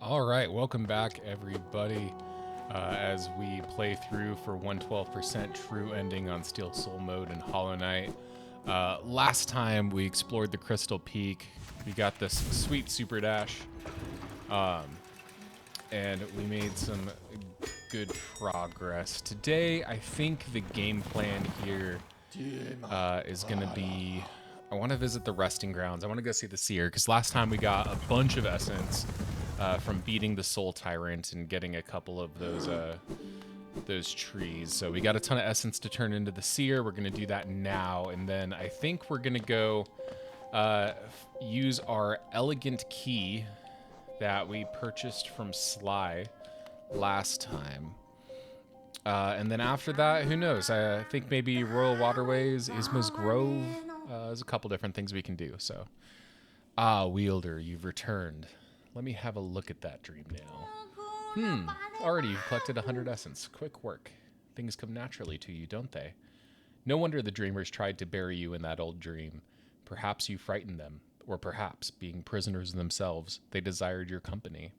All right, welcome back, everybody, as we play through for 112% true ending on Steel Soul mode and Hollow Knight. Last time we explored the Crystal Peak, we got this sweet super dash, and we made some good progress. Today, I think the game plan here is going to be, I want to visit the resting grounds. I want to go see the seer, because last time we got a bunch of essence from beating the Soul Tyrant and getting a couple of those trees. So we got a ton of essence to turn into the seer. We're going to do that now, and then I think we're going to go use our elegant key that we purchased from Sly last time. And then after that, who knows? I think maybe Royal Waterways, Isma's Grove. There's a couple different things we can do. So, Wielder, you've returned. Let me have a look at that dream now. Already you've collected 100 essence. Quick work. Things come naturally to you, don't they? No wonder the dreamers tried to bury you in that old dream. Perhaps you frightened them, or perhaps, being prisoners themselves, they desired your company.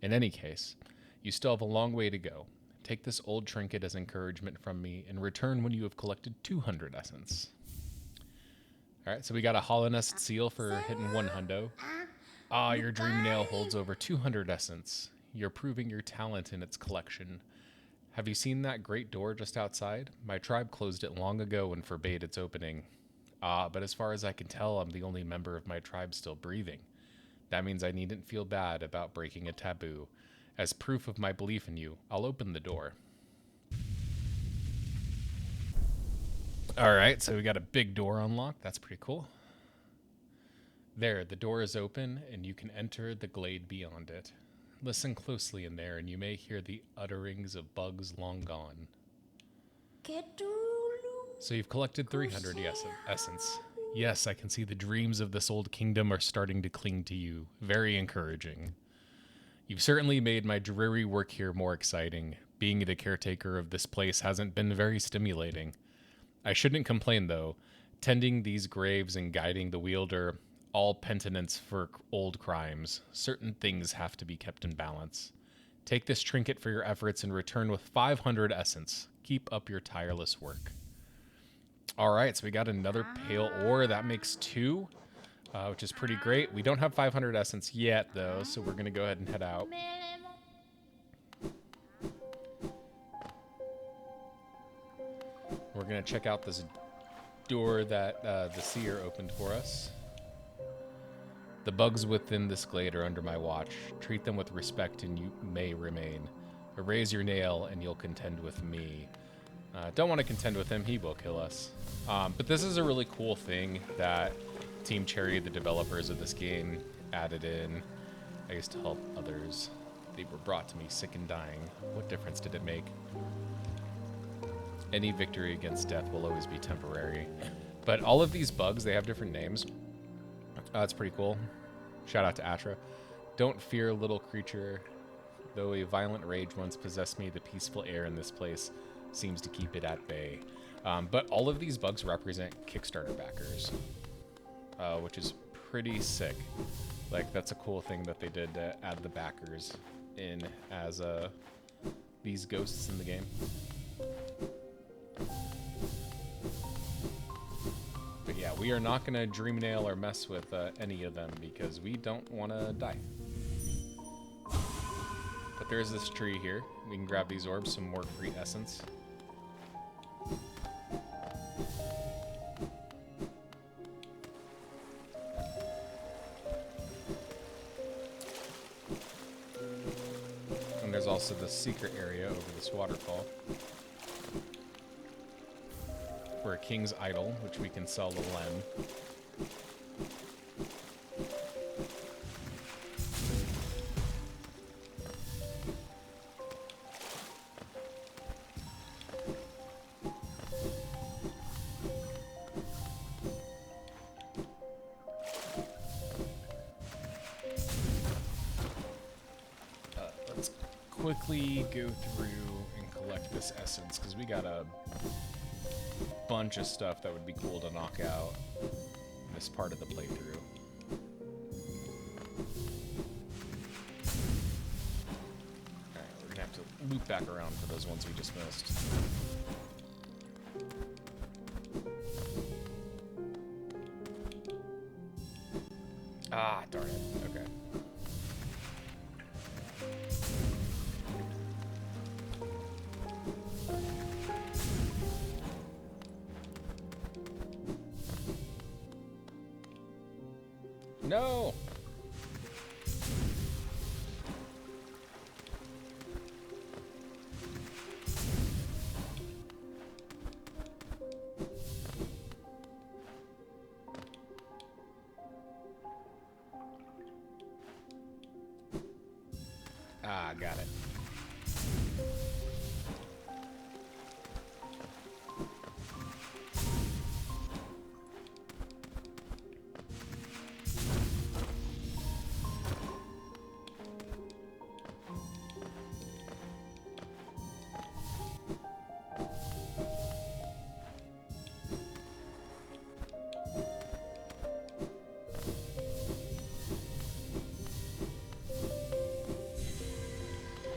In any case, you still have a long way to go. Take this old trinket as encouragement from me, and return when you have collected 200 essence. Alright, so we got a Hollow Nest seal for hitting 1 hundo. Your dream nail holds over 200 essence. You're proving your talent in its collection. Have you seen that great door just outside? My tribe closed it long ago and forbade its opening. But as far as I can tell, I'm the only member of my tribe still breathing. That means I needn't feel bad about breaking a taboo. As proof of my belief in you, I'll open the door. Alright, so we got a big door unlocked. That's pretty cool. There, the door is open, and you can enter the glade beyond it. Listen closely in there, and you may hear the utterings of bugs long gone. So you've collected 300 essence. Yes, I can see the dreams of this old kingdom are starting to cling to you. Very encouraging. You've certainly made my dreary work here more exciting. Being the caretaker of this place hasn't been very stimulating. I shouldn't complain, though. Tending these graves and guiding the wielder, all penitence for old crimes. Certain things have to be kept in balance. Take this trinket for your efforts and return with 500 essence. Keep up your tireless work. All right, so we got another pale ore. That makes 2, which is pretty great. We don't have 500 essence yet, though, so we're going to go ahead and head out. We're going to check out this door that the seer opened for us. The bugs within this glade are under my watch. Treat them with respect and you may remain. Erase your nail and you'll contend with me. Don't want to contend with him, he will kill us. But this is a really cool thing that Team Cherry, the developers of this game, added in. I used to help others. They were brought to me sick and dying. What difference did it make? Any victory against death will always be temporary. But all of these bugs, they have different names. That's pretty cool. Shout out to Atra. Don't fear, little creature. Though a violent rage once possessed me, the peaceful air in this place seems to keep it at bay. But all of these bugs represent Kickstarter backers, which is pretty sick. Like, that's a cool thing that they did to add the backers in as these ghosts in the game. But yeah, we are not going to dream nail or mess with any of them because we don't want to die. But there's this tree here. We can grab these orbs, some more free essence. And there's also the secret area over this waterfall. For a king's idol, which we can sell to Lem. Let's quickly go through and collect this essence, because we got a bunch of stuff that would be cool to knock out in this part of the playthrough. loop back around for those ones we just missed. Ah, darn it. Okay. No! Ah, got it.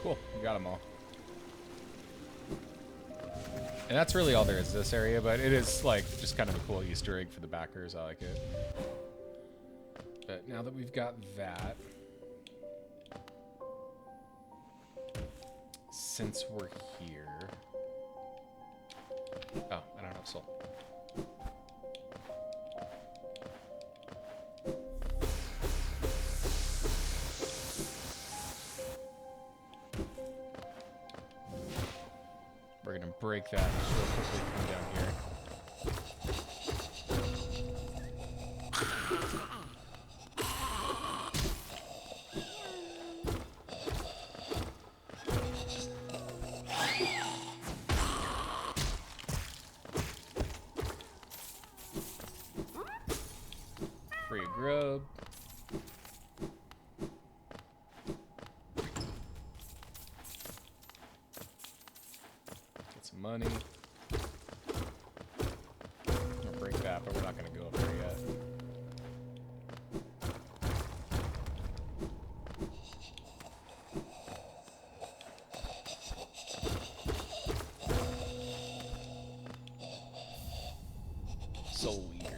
Cool, we got them all. And that's really all there is to this area, but it is like just kind of a cool Easter egg for the backers. I like it. But now that we've got that, since we're here, oh, I don't have salt. We're gonna break that real quickly, come down here. Free grub. Get some money. I'm gonna break that, but we're not gonna go up there yet. Soul Eater.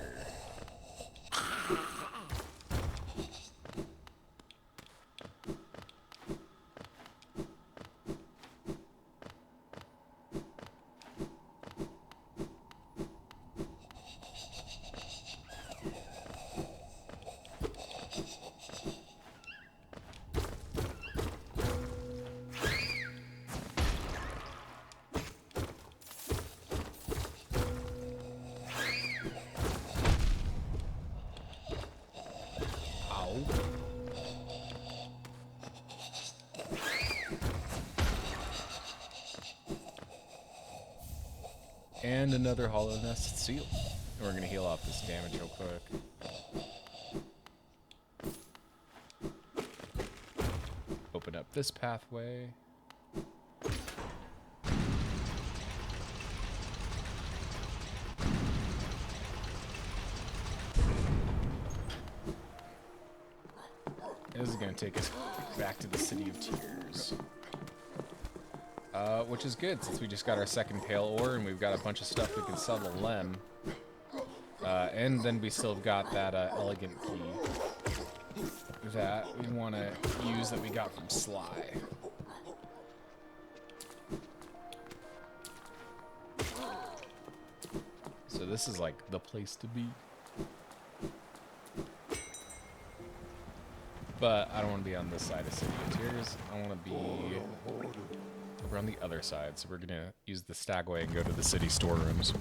And another hollow nest seal. And we're gonna heal off this damage real quick. Open up this pathway. This is gonna take us back to the City of Tears. Which is good, since we just got our second pale ore, and we've got a bunch of stuff we can sell to Lem. And then we still got that elegant key that we want to use that we got from Sly. So this is like the place to be. But I don't want to be on this side of City of Tears. I want to be over on the other side. So we're going to use the stagway and go to the city storerooms.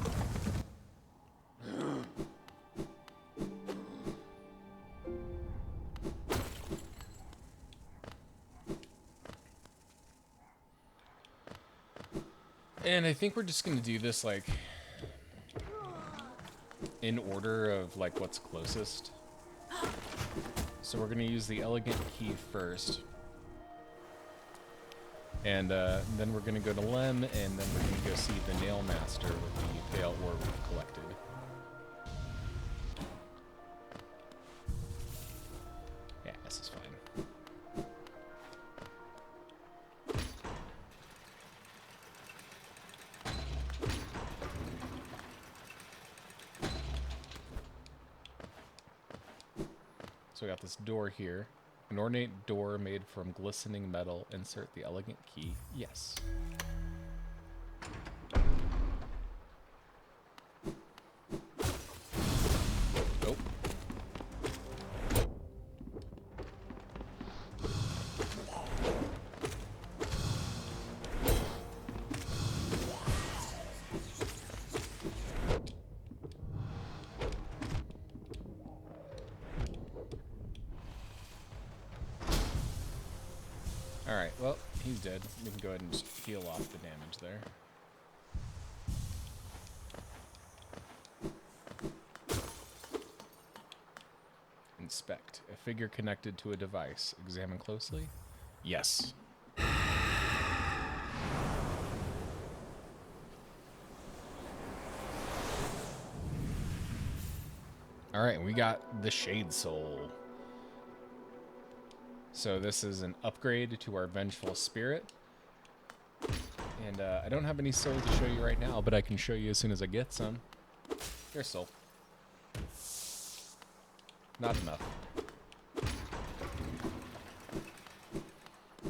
And I think we're just going to do this like in order of like what's closest. So we're going to use the elegant key first. And then we're going to go to Lem, and then we're going to go see the Nail Master with the pale ore we've collected. Yeah, this is fine. So we got this door here. An ornate door made from glistening metal. Insert the elegant key. Yes. Oh. Alright, well, he's dead. We can go ahead and just heal off the damage there. Inspect. A figure connected to a device. Examine closely. Yes. Alright, we got the Shade Soul. So this is an upgrade to our Vengeful Spirit. And I don't have any soul to show you right now, but I can show you as soon as I get some. Here's soul. Not enough.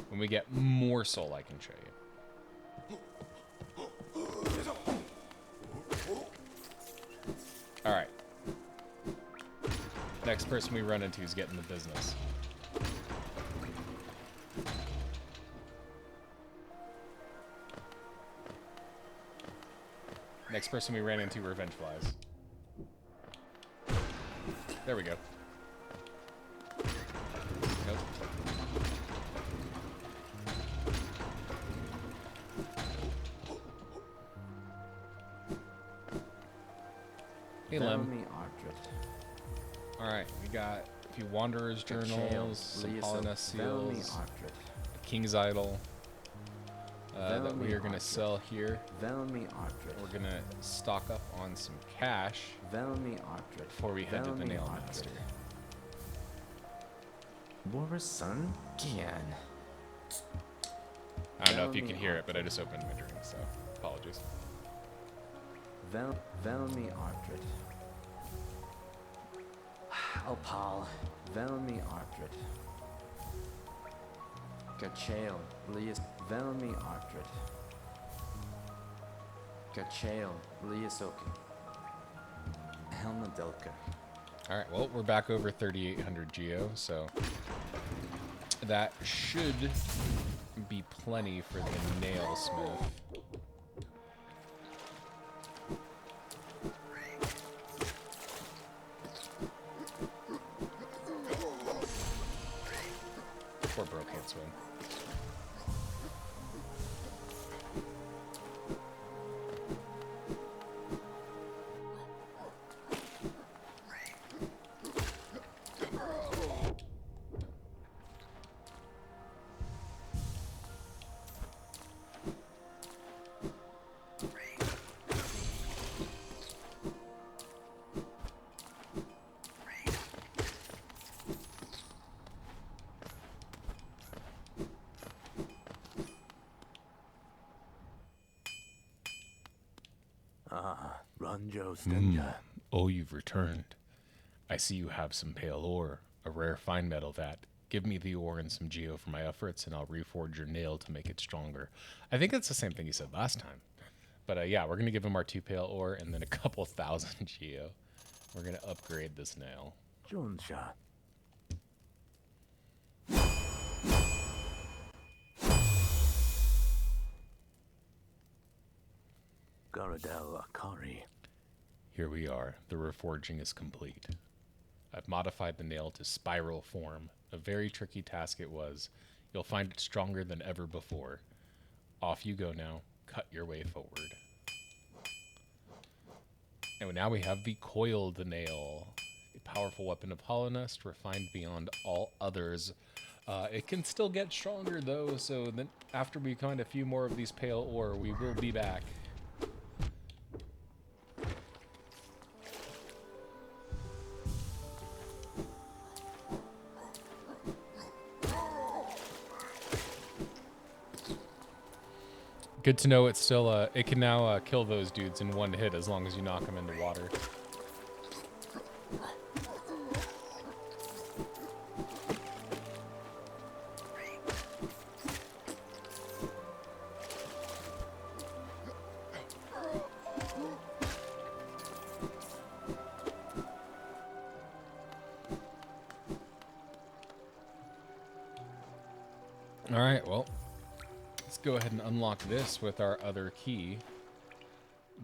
When we get more soul, I can show you. Alright. Next person we run into is getting the business. Next person we ran into, Revenge Flies. There we go. Nope. Hey, Lem. Alright, we got a few Wanderer's Journals, some Polynes Seals, a King's Idol. That we are going to sell here. We're going to stock up on some cash before we head to the Nail Master. I don't know if you can hear it, but I just opened my drink, so apologies. Velmi Ardred. Opal. Velmi Ardred. Gachael. Lias. Velmi Ardred. Gachael. Liasokin. Helma Delka. Alright, well, we're back over 3,800 Geo, so that should be plenty for the Nailsmith. Poor bro can't swim. Oh, you've returned. I see you have some pale ore, a rare fine metal that. Give me the ore and some geo for my efforts, and I'll reforge your nail to make it stronger. I think that's the same thing you said last time. But yeah, we're going to give him our 2 pale ore and then a couple thousand geo. We're going to upgrade this nail. Jonsha. Garadel Akari. Here we are. The reforging is complete. I've modified the nail to spiral form. A very tricky task it was. You'll find it stronger than ever before. Off you go now. Cut your way forward. And now we have the coiled nail. A powerful weapon of Polynes, refined beyond all others. It can still get stronger though, so then after we find a few more of these pale ore, we will be back. Good to know it's still, it can now kill those dudes in one hit as long as you knock them into water. All right, well, let's go ahead and unlock this with our other key.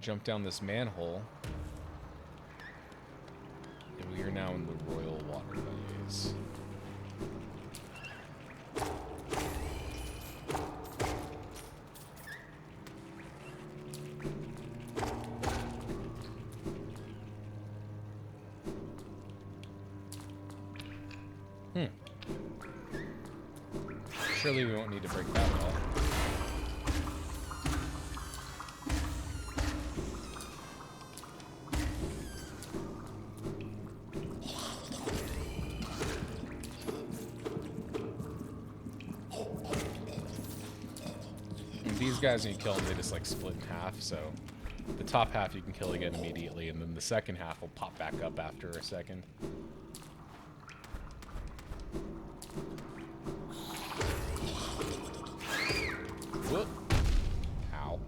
Jump down this manhole. And we are now in the royal waterways. Surely we won't need to break that wall. And these guys, when you kill them, they just like split in half, so the top half you can kill again immediately, and then the second half will pop back up after a second. Whoop. Ow.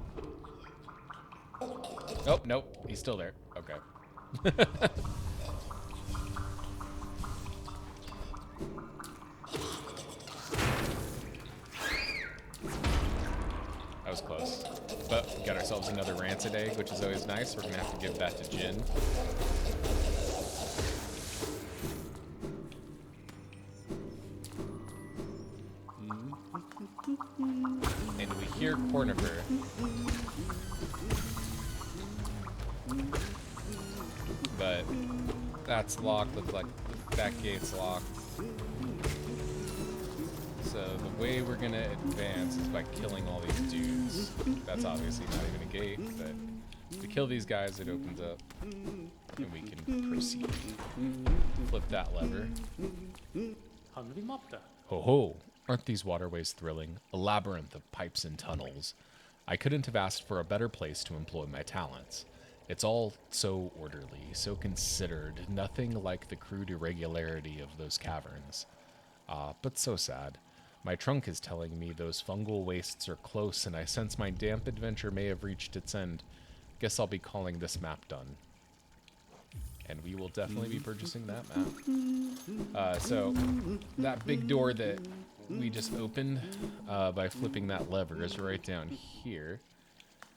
Oh, nope. He's still there. Okay. That was close. But we got ourselves another rancid egg, which is always nice. We're going to have to give that to Jin. And we hear Cornifer. But that's locked. Looks like that gate's locked. So the way we're gonna advance is by killing all these dudes. That's obviously not even a gate, but if we kill these guys, it opens up, and we can proceed. Flip that lever. Ho ho! Aren't these waterways thrilling? A labyrinth of pipes and tunnels. I couldn't have asked for a better place to employ my talents. It's all so orderly, so considered, nothing like the crude irregularity of those caverns. But so sad. My trunk is telling me those fungal wastes are close, and I sense my damp adventure may have reached its end. Guess I'll be calling this map done. And we will definitely be purchasing that map. So, that big door that we just opened by flipping that lever is right down here.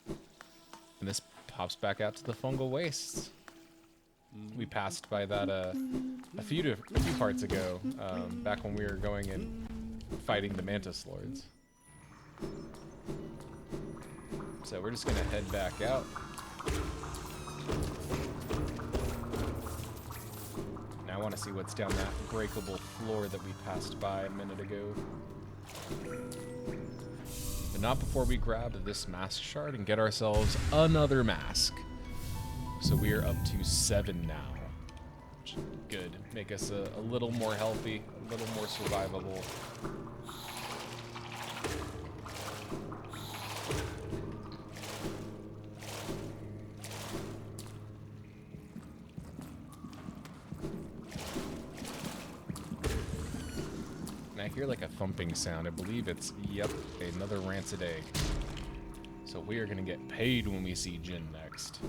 And this pops back out to the fungal wastes. We passed by that a few parts ago, back when we were going and fighting the Mantis Lords. So we're just gonna head back out. Now I want to see what's down that breakable floor that we passed by a minute ago. But not before we grab this mask shard and get ourselves another mask. So we are up to 7 now. Which is good. Make us a little more healthy, a little more survivable. And I hear like a thumping sound. I believe it's, yep, another rancid egg. So we are going to get paid when we see Jin next.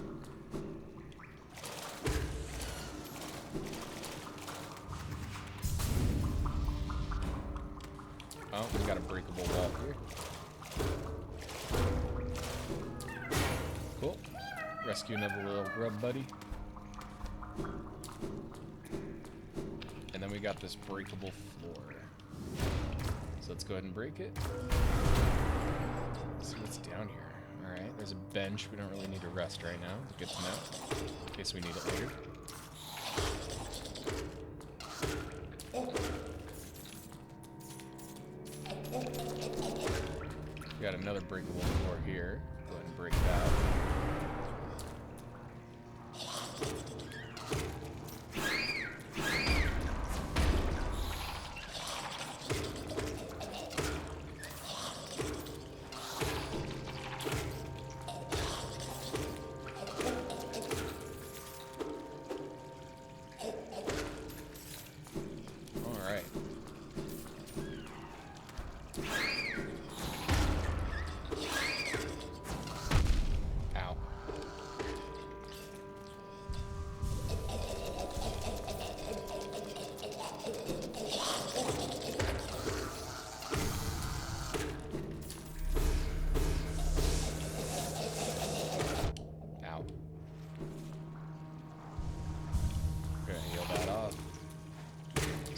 Oh, we got a breakable wall here. Cool. Rescue another little grub buddy. And then we got this breakable floor. So let's go ahead and break it. Let's see what's down here. Alright, there's a bench. We don't really need to rest right now. Good to know. In case we need it later. We got another breakable floor here. Go ahead and break that.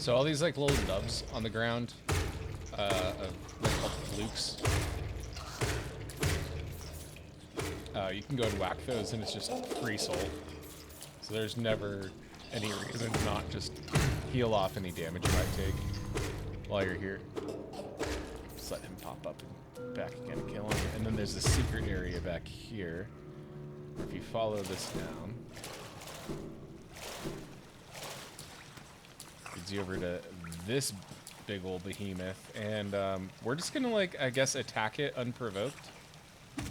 So all these like little nubs on the ground, they're called flukes. You can go and whack those, and it's just free soul. So there's never any reason to not just heal off any damage you might take while you're here. Just let him pop up and back again and kill him. And then there's a secret area back here. If you follow this down, leads you over to this big old behemoth, and we're just gonna, like, I guess, attack it unprovoked.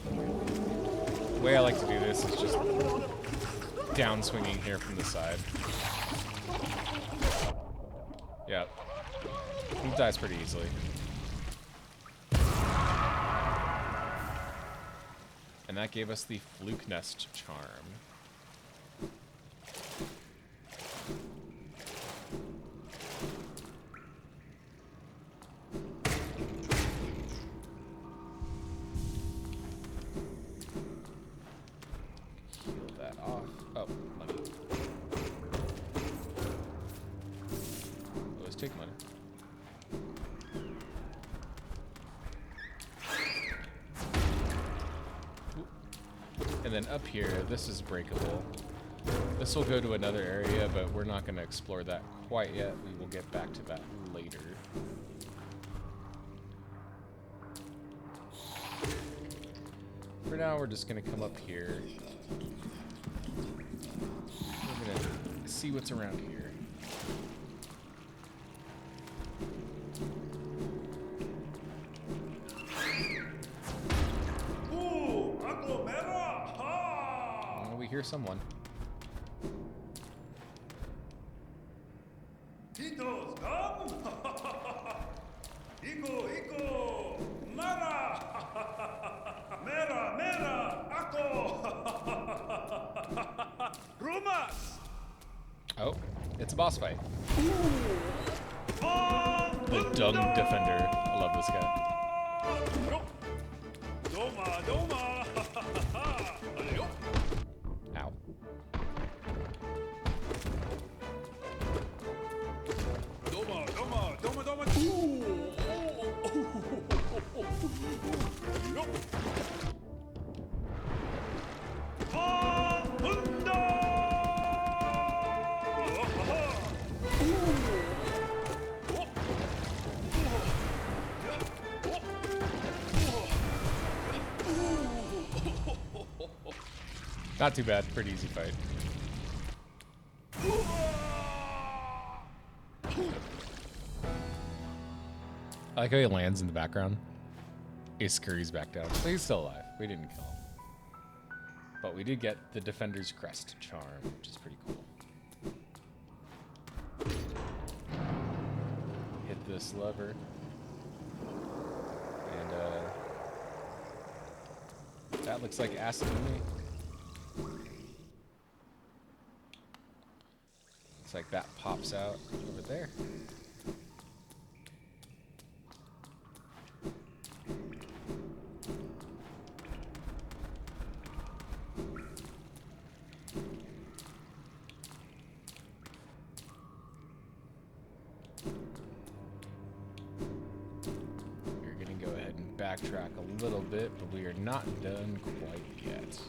The way I like to do this is just down swinging here from the side. Yep. He dies pretty easily. And that gave us the Fluke Nest charm. Heal that off. Oh, money. Always take money. And then up here, this is breakable. This will go to another area, but we're not going to explore that quite yet. We will get back to that later. For now, we're just going to come up here. We're going to see what's around here. We hear someone. Tito's come? Iko, Mara! Mera, Ako! Rumas! Oh, it's a boss fight. The Dung Defender. I love this guy. Doma! Ow. Doma! Not too bad. Pretty easy fight. I like how he lands in the background. He scurries back down. So he's still alive. We didn't kill him. But we did get the Defender's Crest charm, which is pretty cool. Hit this lever. And that looks like acid to me. Looks like that pops out over there. We're gonna go ahead and backtrack a little bit, but we are not done quite yet.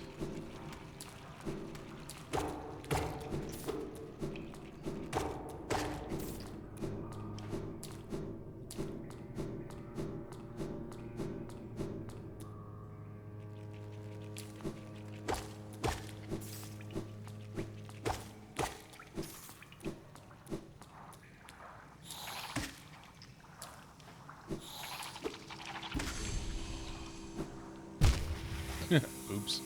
Oops.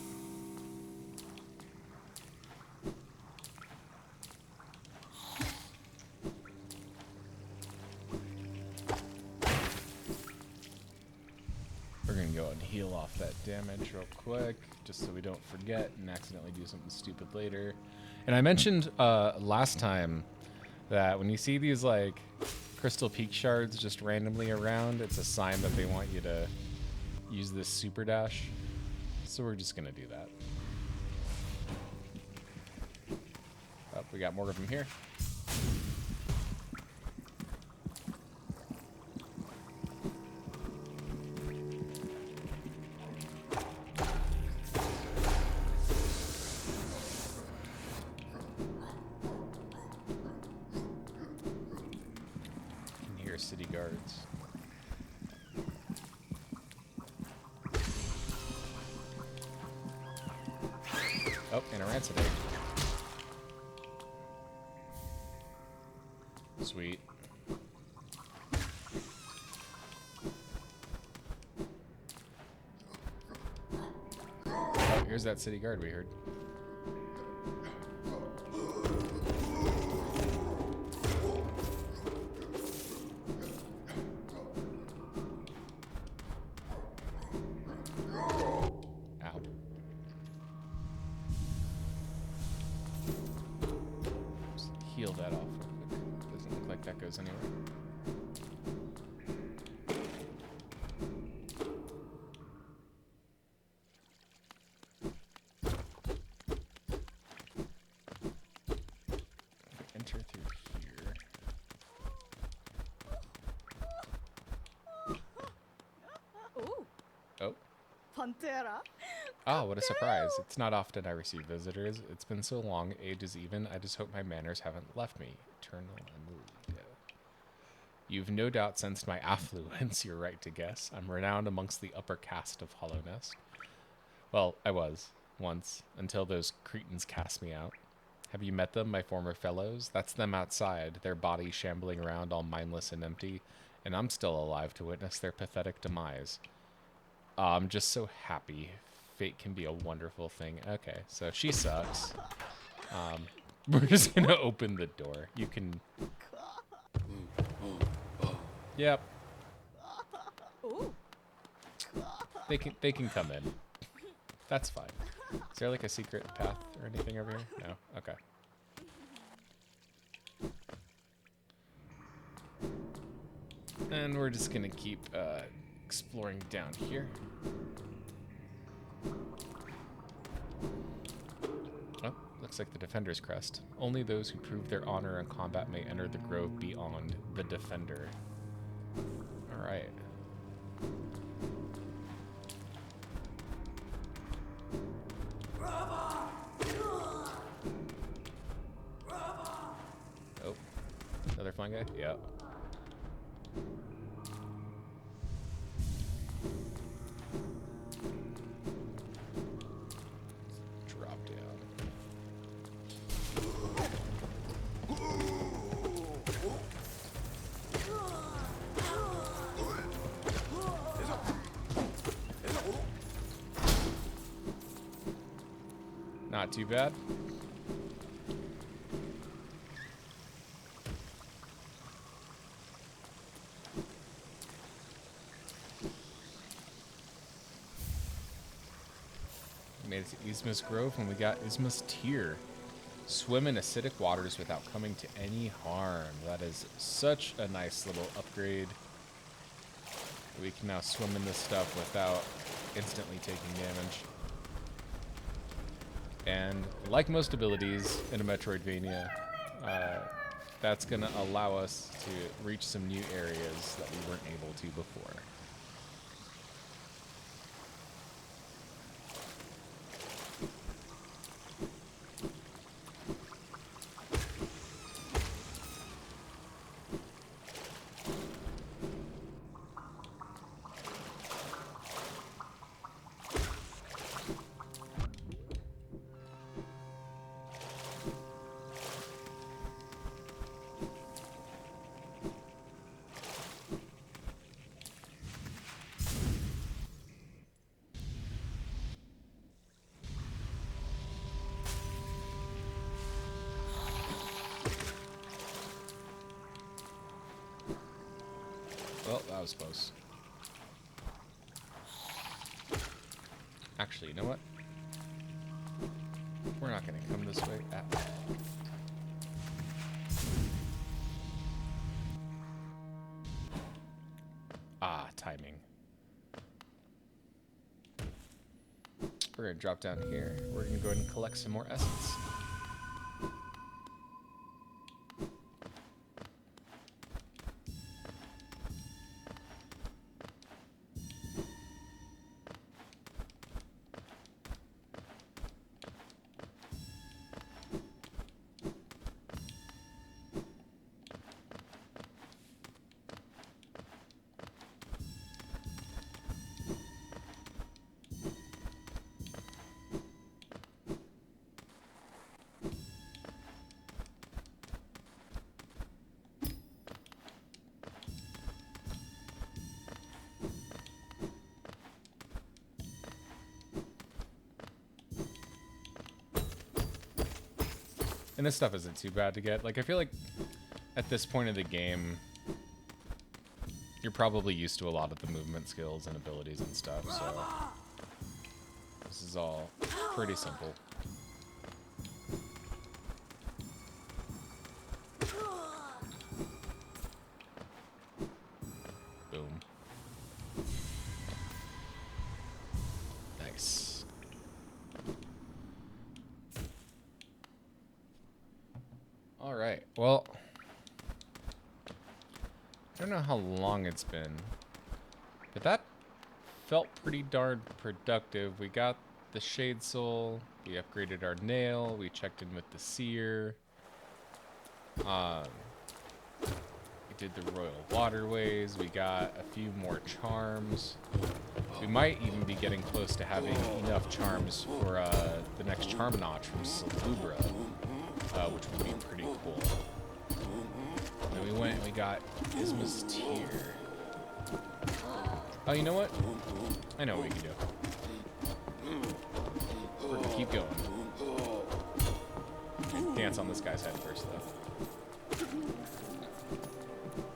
We're gonna go and heal off that damage real quick, just so we don't forget and accidentally do something stupid later. And I mentioned last time that when you see these like crystal peak shards just randomly around, it's a sign that they want you to use this super dash. So we're just gonna do that. Oh, we got more of them here. Oh, and a rancid egg. Sweet. Oh, here's that city guard we heard. Ow. Just heal that off real quick. Doesn't look like that goes anywhere. Enter through here. Ooh, Oh. Pantera. Ah, what a surprise. It's not often I receive visitors. It's been so long, age is even. I just hope my manners haven't left me. Eternal Amelia. You've no doubt sensed my affluence, you're right to guess. I'm renowned amongst the upper caste of Hollownest. Well, I was, once, until those cretins cast me out. Have you met them, my former fellows? That's them outside, their bodies shambling around all mindless and empty, and I'm still alive to witness their pathetic demise. I'm just so happy. Fate can be a wonderful thing. Okay, so she sucks. We're just gonna open the door. You can... Yep. Ooh, They can come in. That's fine. Is there like a secret path or anything over here? No? Okay. And we're just gonna keep exploring down here. Oh, looks like the Defender's crest. Only those who prove their honor in combat may enter the grove beyond the Defender. Alright. Oh, another flying guy? Yeah. Drop down. Not too bad. We made it to Isma's Grove and we got Isma's Tear. Swim in acidic waters without coming to any harm. That is such a nice little upgrade. We can now swim in this stuff without instantly taking damage. And like most abilities in a Metroidvania, that's going to allow us to reach some new areas that we weren't able to before. Well, that was close. Actually, you know what? We're not going to come this way at all. Ah, timing. We're going to drop down here. We're going to go ahead and collect some more essence. And this stuff isn't too bad to get. Like, I feel like at this point of the game, you're probably used to a lot of the movement skills and abilities and stuff, so this is all pretty simple. Boom. Nice. All right, well, I don't know how long it's been, but that felt pretty darn productive. We got the Shade Soul, we upgraded our nail, we checked in with the Seer. We did the Royal Waterways, we got a few more charms. We might even be getting close to having enough charms for the next charm notch from Salubra, which would be pretty cool. And then we went and we got Isma's Tear. Oh, you know what? I know what we can do. We're gonna keep going. Dance on this guy's head first, though.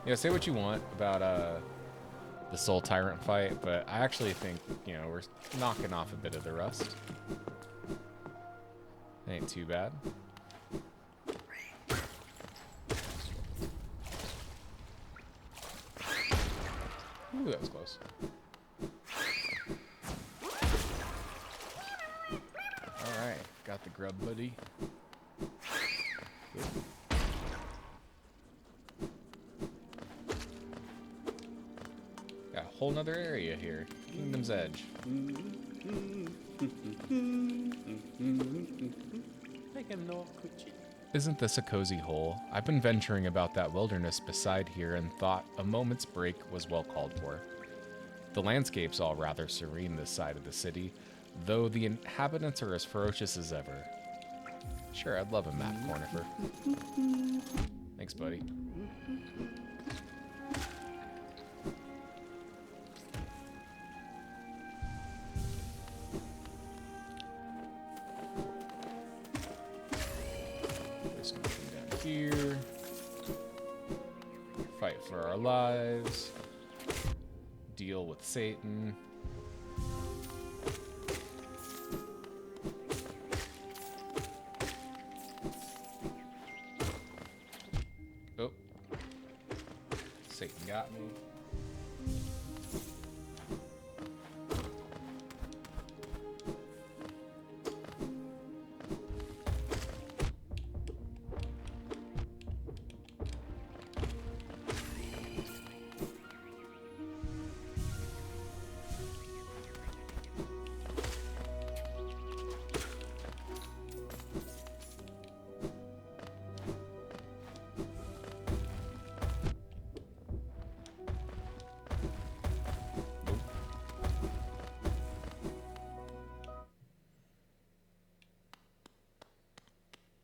Yeah, say what you want about the Soul Tyrant fight, but I actually think, you know, we're knocking off a bit of the rust. Ain't too bad. Ooh, that was close. Alright, got the grub buddy. Good. Got a whole nother area here. Kingdom's Edge. Isn't this a cozy hole? I've been venturing about that wilderness beside here and thought a moment's break was well called for. The landscape's all rather serene this side of the city, though the inhabitants are as ferocious as ever. Sure, I'd love a map, Cornifer. Thanks, buddy. Just gonna come down here. Fight for our lives. Deal with Satan. Oh. Satan got me.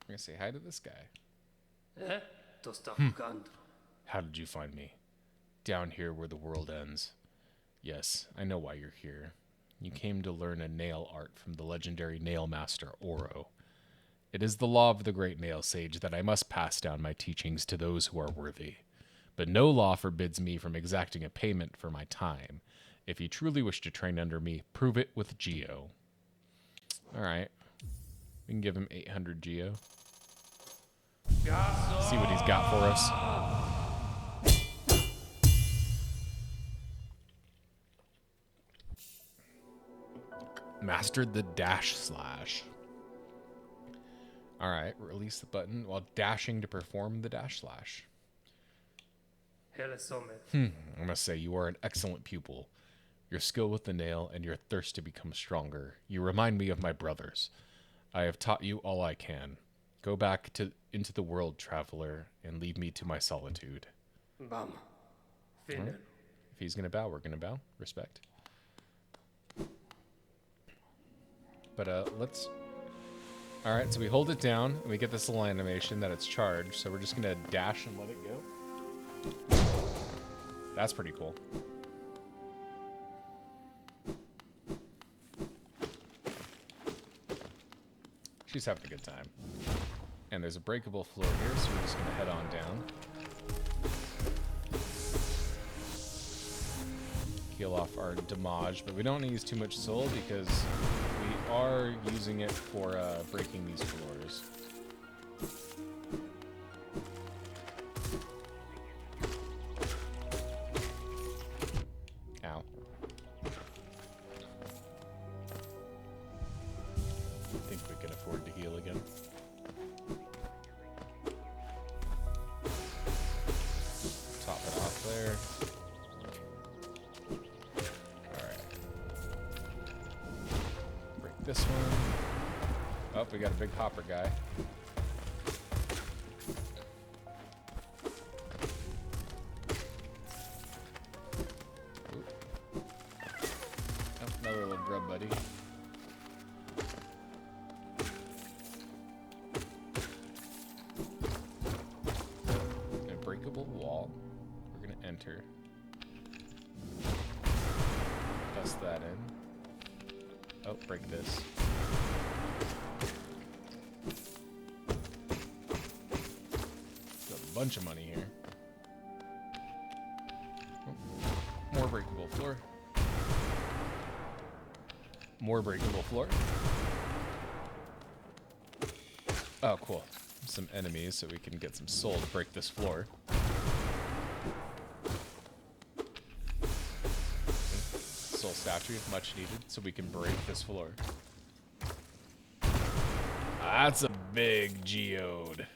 I'm gonna say hi to this guy. How did you find me? Down here where the world ends. Yes, I know why you're here. You came to learn a nail art from the legendary nail master Odour. It is the law of the great nail sage that I must pass down my teachings to those who are worthy. But no law forbids me from exacting a payment for my time. If you truly wish to train under me, prove it with Geo. Alright. We can give him 800 Geo. See what he's got for us. Mastered the dash slash. Alright, release the button while dashing to perform the dash slash. I must say, you are an excellent pupil. Your skill with the nail and your thirst to become stronger. You remind me of my brothers. I have taught you all I can. Go back into the world, traveler, and leave me to my solitude. Right. If he's gonna bow, we're gonna bow. Respect. But let's. All right, so we hold it down and we get this little animation that it's charged. So we're just gonna dash and let it go. That's pretty cool. She's having a good time. And there's a breakable floor here, so we're just going to head on down. Heal off our damage, but we don't need to use too much soul because we are using it for breaking these floors. Ow. I think we can afford to heal again. Top it off there. This one. Oh, we got a big hopper guy. Ooh. Oh, another little grub buddy. A breakable wall. We're gonna enter. Dust that in. Oh, break this. Got a bunch of money here. Oh, more breakable floor. More breakable floor. Oh, cool. Some enemies so we can get some soul to break this floor. Soul statue, much needed, so we can break this floor. That's a big geode.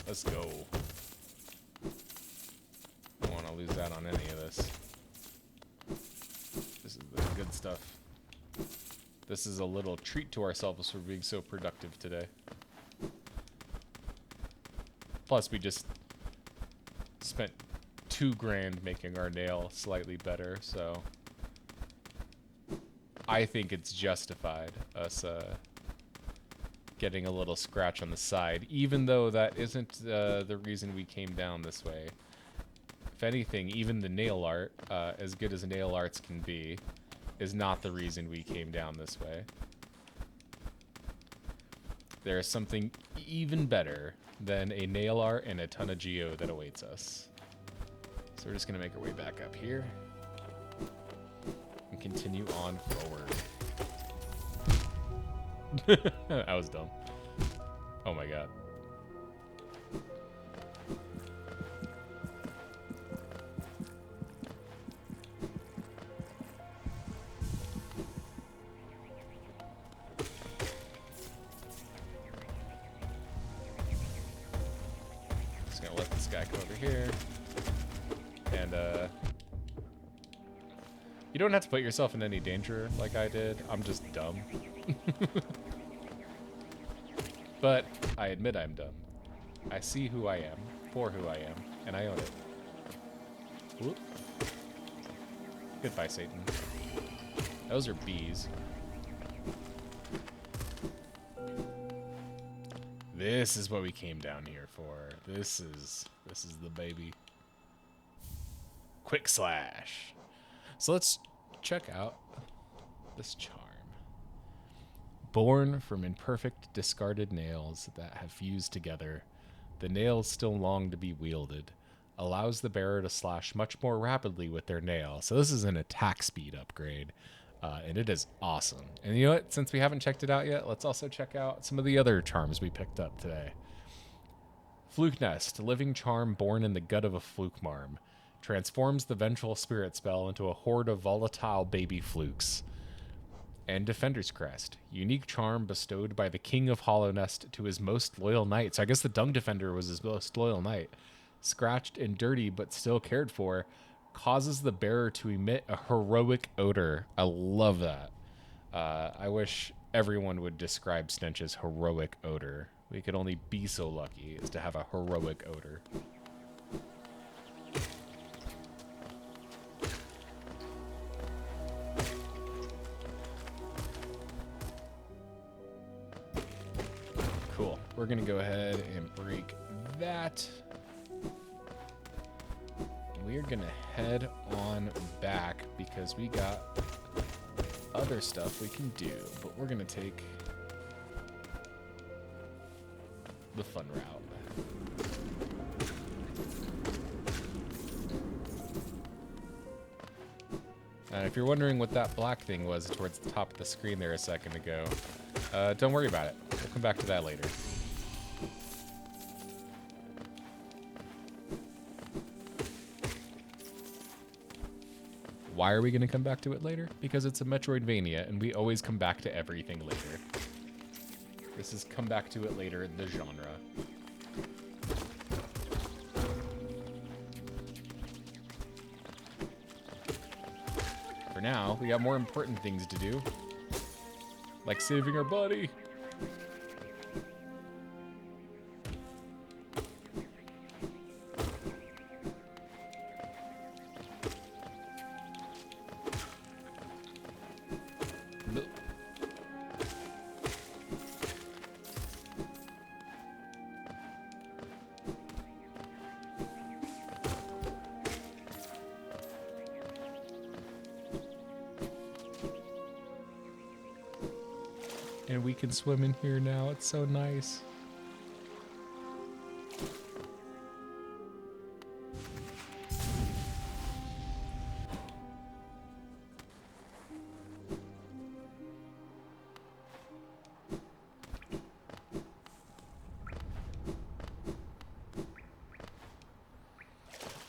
Let's go. Don't want to lose out on any of this. This is the good stuff. This is a little treat to ourselves for being so productive today. Plus, we just spent $2,000 making our nail slightly better, so I think it's justified us getting a little scratch on the side, even though that isn't the reason we came down this way. If anything, even the nail art, as good as nail arts can be, is not the reason we came down this way. There is something even better than a nail art and a ton of geo that awaits us. So we're just gonna make our way back up here and continue on forward. That was dumb. Oh my god. Just gonna let this guy come over here. And you don't have to put yourself in any danger like I did. I'm just dumb. But I admit I'm dumb. I see who I am, for who I am, and I own it. Whoop. Goodbye, Satan. Those are bees. This is what we came down here for. This is the baby. Quick slash. So let's check out this charm. Born from imperfect discarded nails that have fused together, the nails still long to be wielded, allows the bearer to slash much more rapidly with their nail. So this is an attack speed upgrade, and it is awesome. And you know what? Since we haven't checked it out yet, let's also check out some of the other charms we picked up today. Fluke Nest, living charm born in the gut of a fluke marm, transforms the vengeful spirit spell into a horde of volatile baby flukes. And Defender's Crest, unique charm bestowed by the King of Hollow Nest to his most loyal knight. So I guess the Dung Defender was his most loyal knight. Scratched and dirty, but still cared for, causes the bearer to emit a heroic odor. I love that. I wish everyone would describe Stench's heroic odor. We could only be so lucky as to have a heroic odor. Cool. We're going to go ahead and break that. We're going to head on back because we got other stuff we can do. But we're going to take the fun route. And if you're wondering what that black thing was towards the top of the screen there a second ago, don't worry about it. We'll come back to that later. Why are we going to come back to it later? Because it's a Metroidvania, and we always come back to everything later. This is come back to it later, the genre. For now, we got more important things to do. Like saving our buddy. And we can swim in here now. It's so nice.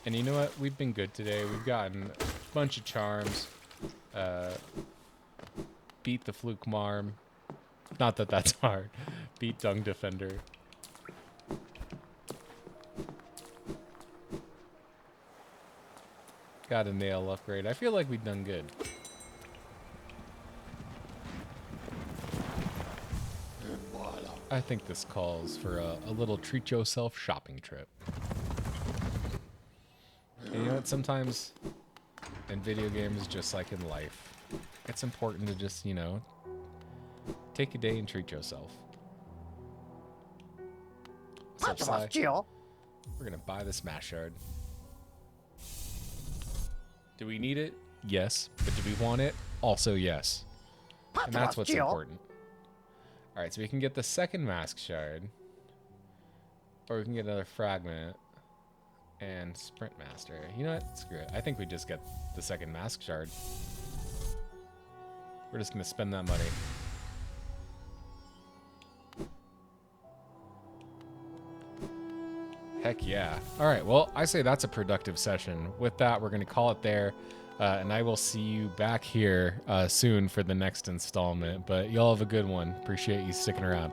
And you know what? We've been good today. We've gotten a bunch of charms. Beat the Fluke Marm. Not that that's hard. Beat Dung Defender. Got a nail upgrade. I feel like we've done good. I think this calls for a little treat yourself shopping trip. And you know what? Sometimes in video games, just like in life, it's important to just, you know, take a day and treat yourself. What's up, Sly? We're gonna buy the Smash Shard. Do we need it? Yes. But do we want it? Also yes. And that's what's important. Alright, so we can get the second Mask Shard. Or we can get another Fragment. And Sprint Master. You know what? Screw it. I think we just get the second Mask Shard. We're just gonna spend that money. Heck yeah. All right, well, I say that's a productive session. With that, we're going to call it there, and I will see you back here soon for the next installment. But y'all have a good one. Appreciate you sticking around.